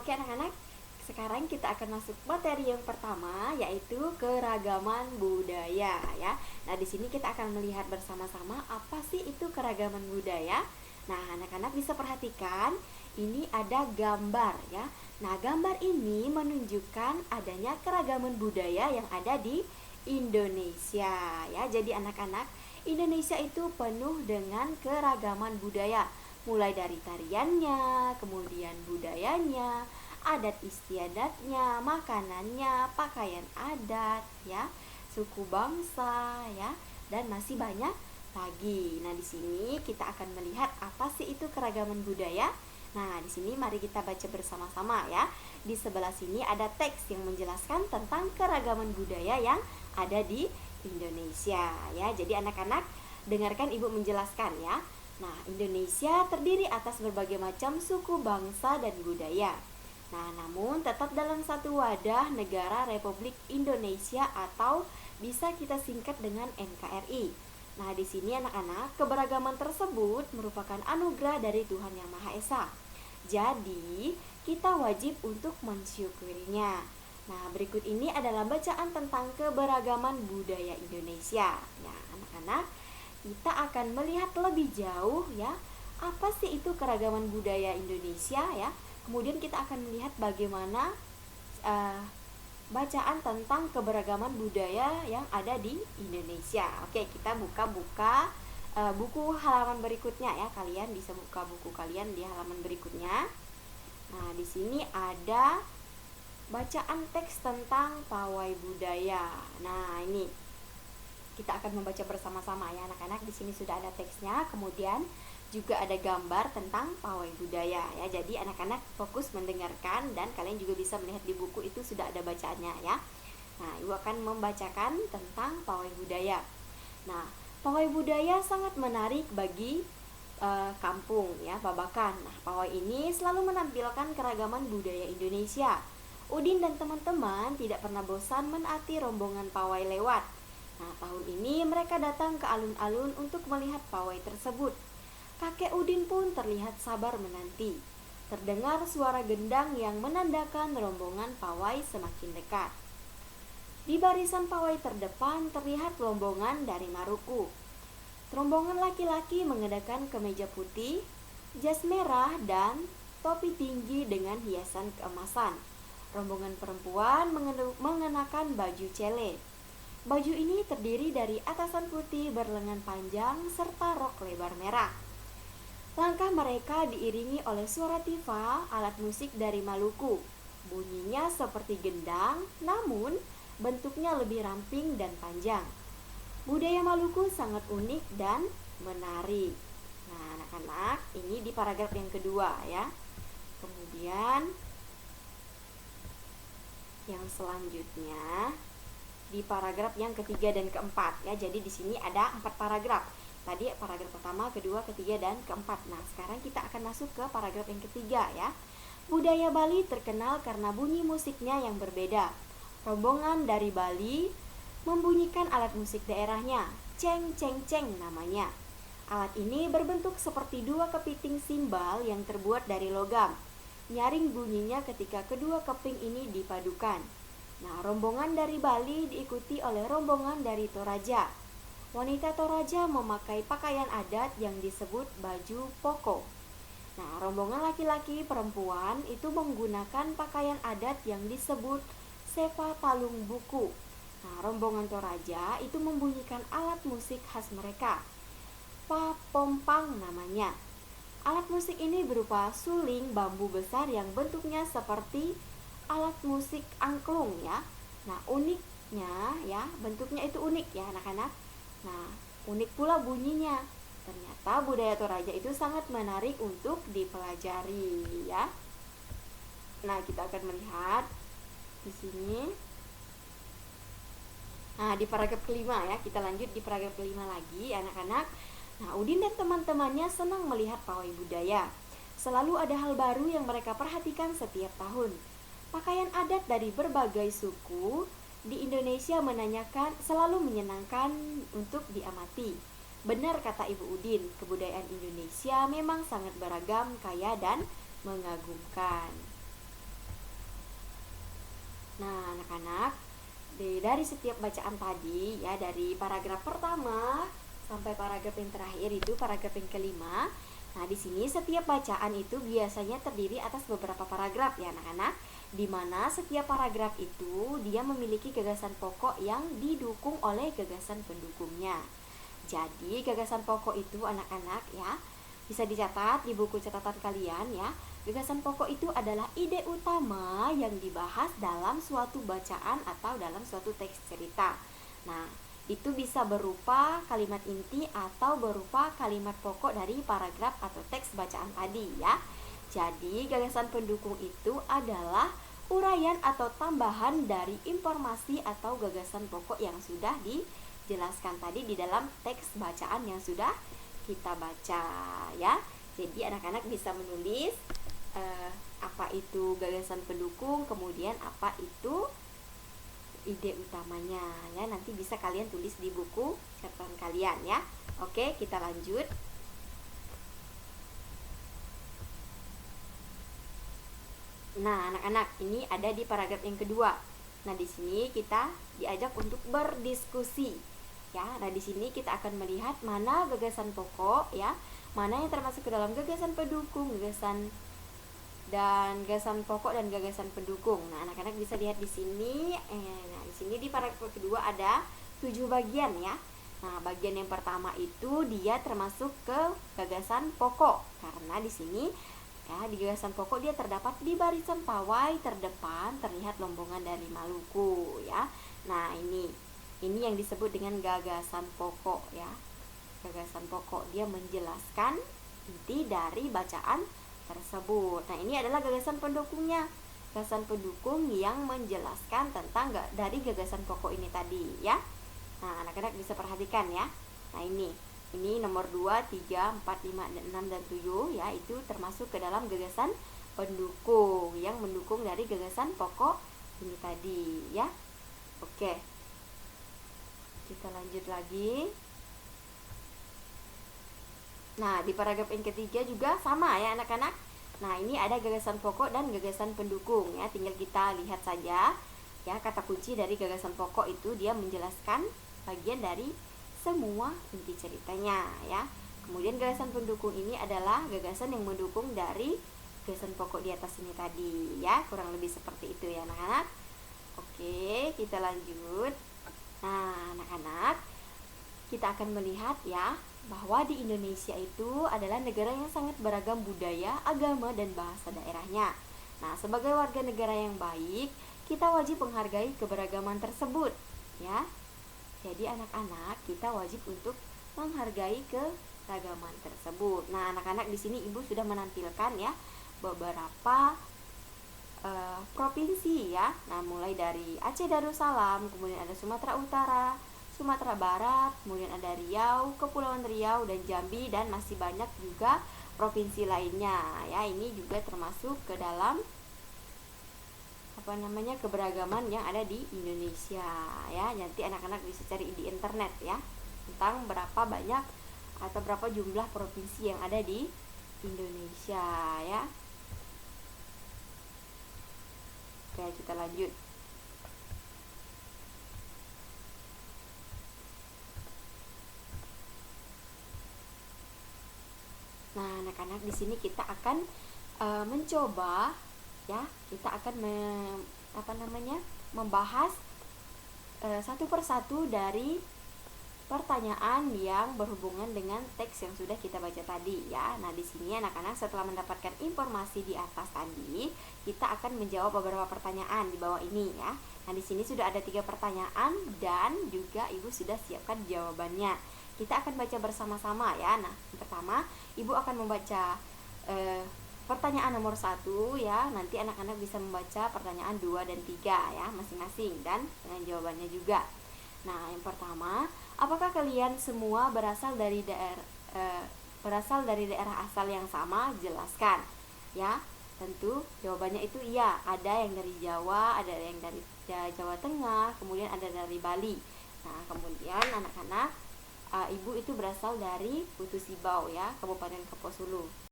Oke anak-anak, sekarang kita akan masuk materi yang pertama, yaitu keragaman budaya ya. Nah, di sini kita akan melihat bersama-sama apa sih itu keragaman budaya. Nah, anak-anak bisa perhatikan ini ada gambar ya. Nah, gambar ini menunjukkan adanya keragaman budaya yang ada di Indonesia ya. Jadi anak-anak, Indonesia itu penuh dengan keragaman budaya, mulai dari tariannya, kemudian budayanya, adat istiadatnya, makanannya, pakaian adat ya, suku bangsa ya, dan masih banyak lagi. Nah, di sini kita akan melihat apa sih itu keragaman budaya. Nah, di sini mari kita baca bersama-sama ya. Di sebelah sini ada teks yang menjelaskan tentang keragaman budaya yang ada di Indonesia ya. Jadi anak-anak dengarkan Ibu menjelaskan ya. Nah, Indonesia terdiri atas berbagai macam suku bangsa dan budaya. Nah, namun tetap dalam satu wadah negara Republik Indonesia atau bisa kita singkat dengan NKRI. Nah, di sini anak-anak, keberagaman tersebut merupakan anugerah dari Tuhan Yang Maha Esa. Jadi, kita wajib untuk mensyukurinya. Nah, berikut ini adalah bacaan tentang keberagaman budaya Indonesia. Nah, anak-anak, kita akan melihat lebih jauh ya, apa sih itu keragaman budaya Indonesia ya. Kemudian kita akan melihat bagaimana bacaan tentang keberagaman budaya yang ada di Indonesia. Oke, kita buka buku halaman berikutnya ya. Kalian bisa buka buku kalian di halaman berikutnya. Nah, di sini ada bacaan teks tentang pawai budaya. Nah, ini kita akan membaca bersama-sama ya anak-anak. Di sini sudah ada teksnya, kemudian juga ada gambar tentang pawai budaya ya. Jadi anak-anak fokus mendengarkan dan kalian juga bisa melihat di buku itu sudah ada bacaannya ya. Nah, Ibu akan membacakan tentang pawai budaya. Nah, pawai budaya sangat menarik bagi kampung ya, Babakan. Nah, pawai ini selalu menampilkan keragaman budaya Indonesia. Udin dan teman-teman tidak pernah bosan menaati rombongan pawai lewat. Nah, tahun ini mereka datang ke alun-alun untuk melihat pawai tersebut. Kakek Udin pun terlihat sabar menanti. Terdengar suara gendang yang menandakan rombongan pawai semakin dekat. Di barisan pawai terdepan terlihat rombongan dari Maluku. Rombongan laki-laki mengenakan kemeja putih, jas merah, dan topi tinggi dengan hiasan keemasan. Rombongan perempuan mengenakan baju cele. Baju ini terdiri dari atasan putih berlengan panjang serta rok lebar merah. Langkah mereka diiringi oleh suara tifa, alat musik dari Maluku. Bunyinya seperti gendang, namun bentuknya lebih ramping dan panjang. Budaya Maluku sangat unik dan menarik. Nah, anak-anak, ini di paragraf yang kedua ya. Kemudian yang selanjutnya di paragraf yang ketiga dan keempat ya. Jadi di sini ada 4 paragraf. Tadi paragraf pertama, kedua, ketiga, dan keempat. Nah, sekarang kita akan masuk ke paragraf yang ketiga ya. Budaya Bali terkenal karena bunyi musiknya yang berbeda. Rombongan dari Bali membunyikan alat musik daerahnya, ceng ceng ceng namanya. Alat ini berbentuk seperti 2 kepiting simbal yang terbuat dari logam. Nyaring bunyinya ketika kedua keping ini dipadukan. Nah, rombongan dari Bali diikuti oleh rombongan dari Toraja. Wanita Toraja memakai pakaian adat yang disebut baju poko. Nah, rombongan laki-laki perempuan itu menggunakan pakaian adat yang disebut sepa talung buku. Nah, rombongan Toraja itu membunyikan alat musik khas mereka, papompang namanya. Alat musik ini berupa suling bambu besar yang bentuknya seperti alat musik angklung ya. Nah, uniknya ya, bentuknya itu unik ya anak-anak. Nah, unik pula bunyinya. Ternyata budaya Toraja itu sangat menarik untuk dipelajari ya. Nah, kita akan melihat di sini. Nah, di paragraf kelima ya, kita lanjut di paragraf kelima lagi anak-anak. Nah, Udin dan teman-temannya senang melihat pawai budaya. Selalu ada hal baru yang mereka perhatikan setiap tahun. Pakaian adat dari berbagai suku di Indonesia selalu menyenangkan untuk diamati. Benar kata Ibu Udin, kebudayaan Indonesia memang sangat beragam, kaya, dan mengagumkan. Nah, anak-anak, dari setiap bacaan tadi ya, dari paragraf pertama sampai paragraf yang terakhir itu paragraf yang kelima. Nah, di sini setiap bacaan itu biasanya terdiri atas beberapa paragraf ya, anak-anak, di mana setiap paragraf itu dia memiliki gagasan pokok yang didukung oleh gagasan pendukungnya. Jadi, gagasan pokok itu anak-anak ya, bisa dicatat di buku catatan kalian ya. Gagasan pokok itu adalah ide utama yang dibahas dalam suatu bacaan atau dalam suatu teks cerita. Nah, itu bisa berupa kalimat inti atau berupa kalimat pokok dari paragraf atau teks bacaan tadi ya. Jadi, gagasan pendukung itu adalah uraian atau tambahan dari informasi atau gagasan pokok yang sudah dijelaskan tadi di dalam teks bacaan yang sudah kita baca ya. Jadi anak-anak bisa menulis apa itu gagasan pendukung, kemudian apa itu ide utamanya ya. Nanti bisa kalian tulis di buku catatan kalian ya. Oke, kita lanjut. Nah, anak-anak, ini ada di paragraf yang kedua. Nah, di sini kita diajak untuk berdiskusi. Ya, nah di sini kita akan melihat mana gagasan pokok ya, mana yang termasuk ke dalam gagasan pendukung, gagasan pokok dan gagasan pendukung. Nah, anak-anak bisa lihat di sini. Nah, di sini di paragraf kedua ada 7 bagian ya. Nah, bagian yang pertama itu dia termasuk ke gagasan pokok karena di sini ya, di gagasan pokok dia terdapat di barisan pawai terdepan terlihat lombongan dari Maluku ya. Nah, ini yang disebut dengan gagasan pokok ya. Gagasan pokok dia menjelaskan inti dari bacaan tersebut. Nah, ini adalah gagasan pendukungnya. Gagasan pendukung yang menjelaskan tentang dari gagasan pokok ini tadi ya. Nah, anak-anak bisa perhatikan ya. Nah, ini nomor 2, 3, 4, 5, 6 dan 7 ya, itu termasuk ke dalam gagasan pendukung yang mendukung dari gagasan pokok ini tadi ya. Oke. Kita lanjut lagi. Nah, di paragraf yang ketiga juga sama ya anak-anak. Nah, ini ada gagasan pokok dan gagasan pendukung ya. Tinggal kita lihat saja ya, kata kunci dari gagasan pokok itu dia menjelaskan bagian dari semua inti ceritanya ya. Kemudian gagasan pendukung ini adalah gagasan yang mendukung dari gagasan pokok di atas ini tadi ya. Kurang lebih seperti itu ya anak-anak. Oke, kita lanjut. Nah, anak-anak, kita akan melihat ya bahwa di Indonesia itu adalah negara yang sangat beragam budaya, agama, dan bahasa daerahnya. Nah, sebagai warga negara yang baik, kita wajib menghargai keberagaman tersebut, ya. Jadi anak-anak, kita wajib untuk menghargai keragaman tersebut. Nah, anak-anak di sini Ibu sudah menampilkan ya beberapa provinsi ya. Nah, mulai dari Aceh Darussalam, kemudian ada Sumatera Utara, Sumatera Barat, kemudian ada Riau, Kepulauan Riau dan Jambi, dan masih banyak juga provinsi lainnya ya. Ini juga termasuk ke dalam keberagaman yang ada di Indonesia ya. Nanti anak-anak bisa cari di internet ya tentang berapa banyak atau berapa jumlah provinsi yang ada di Indonesia ya. Oke, kita lanjut. Nah, anak-anak, di sini kita akan mencoba ya, kita akan membahas satu persatu dari pertanyaan yang berhubungan dengan teks yang sudah kita baca tadi ya. Nah, di sini anak-anak setelah mendapatkan informasi di atas tadi, kita akan menjawab beberapa pertanyaan di bawah ini ya. Nah, di sini sudah ada 3 pertanyaan dan juga Ibu sudah siapkan jawabannya. Kita akan baca bersama-sama ya. Nah, yang pertama Ibu akan membaca pertanyaan nomor 1 ya. Nanti anak-anak bisa membaca pertanyaan 2 dan 3 ya masing-masing dan dengan jawabannya juga. Nah, yang pertama, apakah kalian semua berasal dari daerah asal yang sama? Jelaskan ya. Tentu jawabannya itu iya. Ada yang dari Jawa, ada yang dari Jawa Tengah, kemudian ada dari Bali. Nah, kemudian anak-anak, Ibu itu berasal dari Putusibau ya, Kabupaten Kapuasulu.